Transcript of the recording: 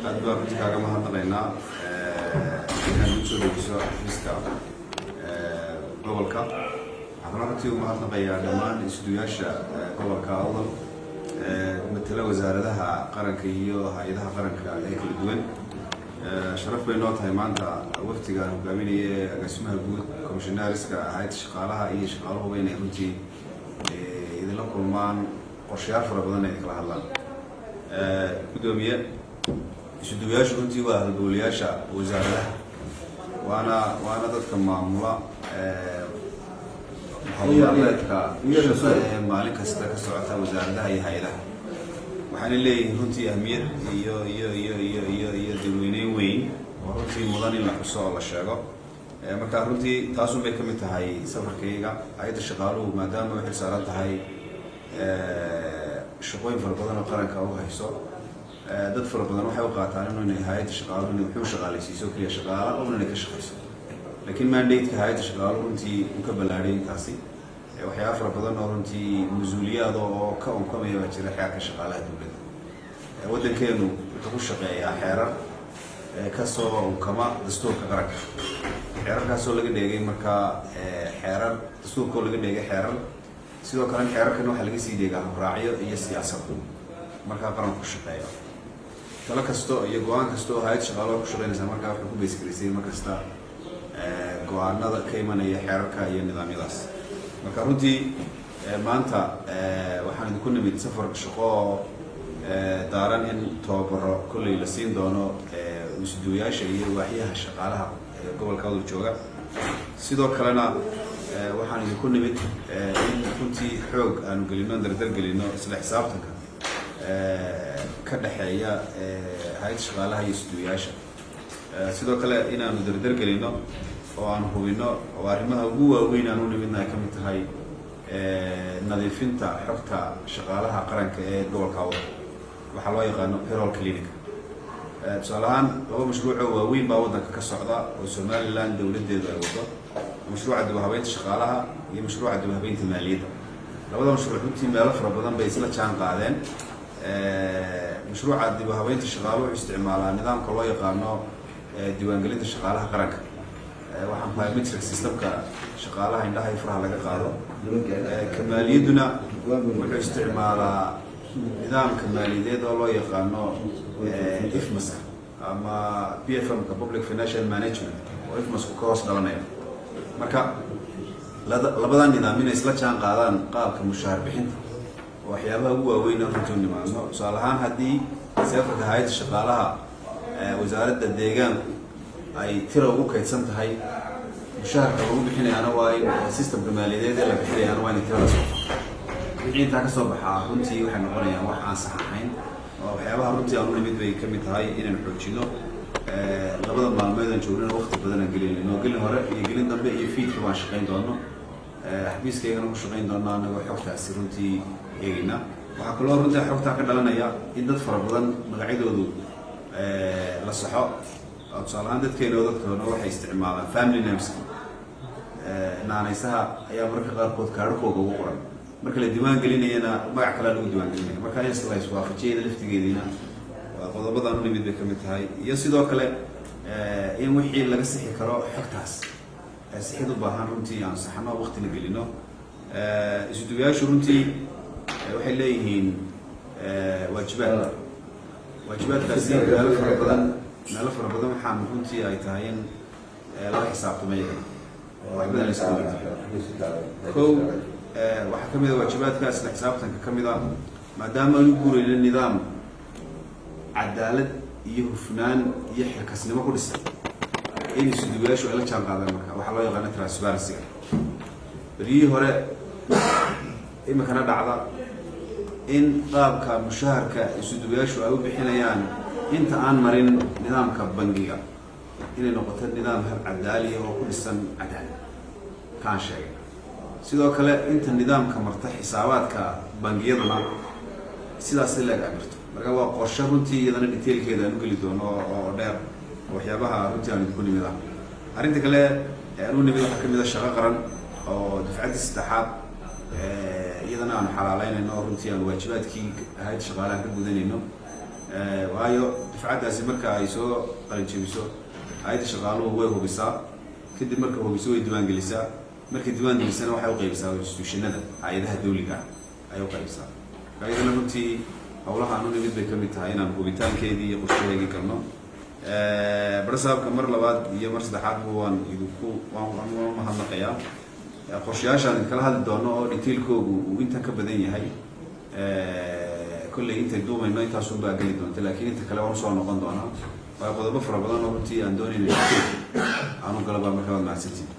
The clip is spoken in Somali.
أدبا كنت كاغا mahadnaqaynaa inaan u soo dejiso xafiiska gobolka waxaan runtii u mahadnaqayaa dhammaan isduuyaasha gobolka awdal matala wasaaradaha qaranka iyo hay'adaha qaranka ee kala duwan sharaf bay noo tahay maanta waftiga hogaaminaya agaasimaha guud komishineeriska hay'adda shaqaalaha iyo shaqaaluhu inay runtii idinla kulmaan qorshayaal fara badan ay kala hadlaan gudoomiye isduuyaashu runtii waa halbowlayaasha wasaaradaha waana dadka maamula hawlaadka maalin kasta ka socota wasaaradaha iyo hay'adaha waxaana leeyihiin runtii ahmiyad iyo dadweyneyn weyn oo runtii mudan in la xuso oo la sheego marka runtii taasun bay ka mid tahay safarkayga hay'adda shaqaaluhu maadaama ay xilsaaran tahay shaqooyin fara badan oo qaranka u hayso dad fara badan waxay u qaataan inay hay'adda shaqaaluhu inay wuxuu shaqaalaysiiso kaliya shaqaala oo inay ka shaqayso laakiin mandate-ka hay'adda shaqaaluhu runtii uu ka ballaaray intaasi waxyaabo fara badan oo runtii mas'uuliyad oo ka unkamaya baa jira xeerka shaqaalaha dowladda waddankeenu wuxuu ku shaqeeyaa xeerar kasoo unkama dastuurka qaranka xeerarkaasoo laga dheegay markaa xeerar dastuurkoo laga dheegay xeerar sidoo kale xeerarkan waxaa laga sii dheegaa habraacyo iyo siyaasad markaa qaranku ku shaqeeyo talo kasto iyo go-aan kasta oo hay'ad shaqaaluhu ku shaqeynaysaa markaa waxay ku beesgaraysay markasta go-aanada ka imanaya xeerarka iyo nidaamyadaas marka runtii maanta waxaan idinku nimid safar shaqo oo daaran in tababaro kolley la siin doono isduuyaasha iyo waaxyaha shaqaalaha gobolka awdal jooga sidoo kalena waxaan idinku nimid in runtii xoog aanu gelino dardar gelino isla xisaabtanka ka dhaxeeya hay'adda shaqaalaha iyo isduuyaasha sidoo kale inaanu dardar gelino oo aan hubino oo arrimaha ugu waaweyn aan u nimidna ay ka mid tahay nadiifinta xogta shaqaalaha qaranka ee gobolka awdal waxaa loo yaqaano payroll clinic tusaale ahaan laba mashruuc oo waaweyn baa waddanka ka socda oo somaliland dowladdeedu ay wado mashruuca dib u habeynta shaqaalaha iyo mashruuca dib u habeynta maaliyadda labada mashruuc runtii meelo fara badan bay isla jaan qaadeen mashruuca dib u habeynta shaqaaluhu wuxuu isticmaalaa nidaamka loo yaqaano diiwaangelinta shaqaalaha qaranka waxaan biometric systemka shaqaalaha indhaha iyo faraha laga qaado ka maaliyadduna wuxuu isticmaalaa nidaamka maaliyadeed oo loo yaqaano ifmas ama PFM-ka public financial management oo ifmasku ka hoos dhalanaya marka labadan nidaam inay isla jaan qaadaan qaabka mushaar bixinta waxyaabaha ugu waaweyn oo runtii nimaadno tusaale ahaan haddii safarka hay'adda shaqaalaha wasaaradda deegaanku ay tira ugu kaydsan tahay mushaharka lagu bixinayaana waa in systemka maaliyadeed ee la bixinayaana waa in tirada soo wixii intaa ka soo baxaa runtii waxay noqonayaan wax aan sax ahayn oo waxyaabaha runtii aan u nimid bay ka mid tahay inaan xoojino labada maalmood aan joognana waqti badan aan gelinayno gelin hore iyo gelin dambe iyo fiidka waan shaqayn doono xafiiskaygana ku shaqayn doona anagoo xogtaasi runtii eegayna waxaa kaloo runtii xogtaa ka dhalanaya in dad fara badan magacyadoodu la saxo tusaale ahaan dadkeena oo dadkoona waxay isticmaalaan family names naanaysaha ayaa mararka qaarkood kaadhakooga ugu qoran marka la diiwaan gelinayana magac kalea lagu diiwaan gelinaya marka in la iswaafajiyada laftigeediina waa qodobadaan u nimid bay ka mid tahay iyo sidoo kale in wixii laga sixi karo xogtaas sixid u baahan runtii aan saxno waqtina gelino isduuyaashu runtii waxay leeyihiin waajibaadkaasi meelo fara badan waxaan runtii ay tahay in laga xisaabtamay wax badan layska weydiiyo kow waxaa ka mid a waajibaadka isla xisaabtanka ka mid a maadaama aan u guurayno nidaam cadaalad iyo hufnaan iyo xilkasnimo ku dhisan in isduuyaashu ay la jaan qaadaan marka waxaa loo yaqaano transparency beriyihii hore iminkana dhacda in qaabka mushaharka isduuyaashu ay u bixinayaan inta aan marin nidaamka bangiga inay noqoto nidaam hab cadaaliya oo ku dhisan cadaalad kaan sheegay sidoo kale inta nidaamka marta xisaabaadka bangiyaduna sidaas leeg ay marto marka waa qorshe runtii iyadana detailkeeda aan u geli doono oo dheer waxyaabaha runtii aan idinku nimid ah arrinta kale aan u nimid waxaa ka mid a shaqo qaran oo dafcaddii saddexaad iyadana aanu xalaaleynayno runtii aan waajibaadkii hay'adda shaqaalaha ka gudanayno waayo difcadaasi marka ay soo qalin jabiso hay'adda shaqaaluhu way hubisaa kadib marka hubiso way diiwaan gelisaa markay diiwaan gelisana waxay u qaybisaa institutionada hay'adaha dawliga ay u qaybisaa ayadana runtii hawlaha aanu nimid bay ka mid tahay inaan hubitaankeedii iyo qorshaheedii galno barsaabka mar labaad iyo mar saddexaad waan mahadnaqayaa qorshayaashaan kala hadli doono oo detailkoogu uu inta ka badan yahay kolley intay duumayno intaasuu baa geli doonta laakiin inta kale waan soo noqon doonaa waa qodobo fara badan oo runtii aan doonayno aanu galabaa markaa mahadsantiin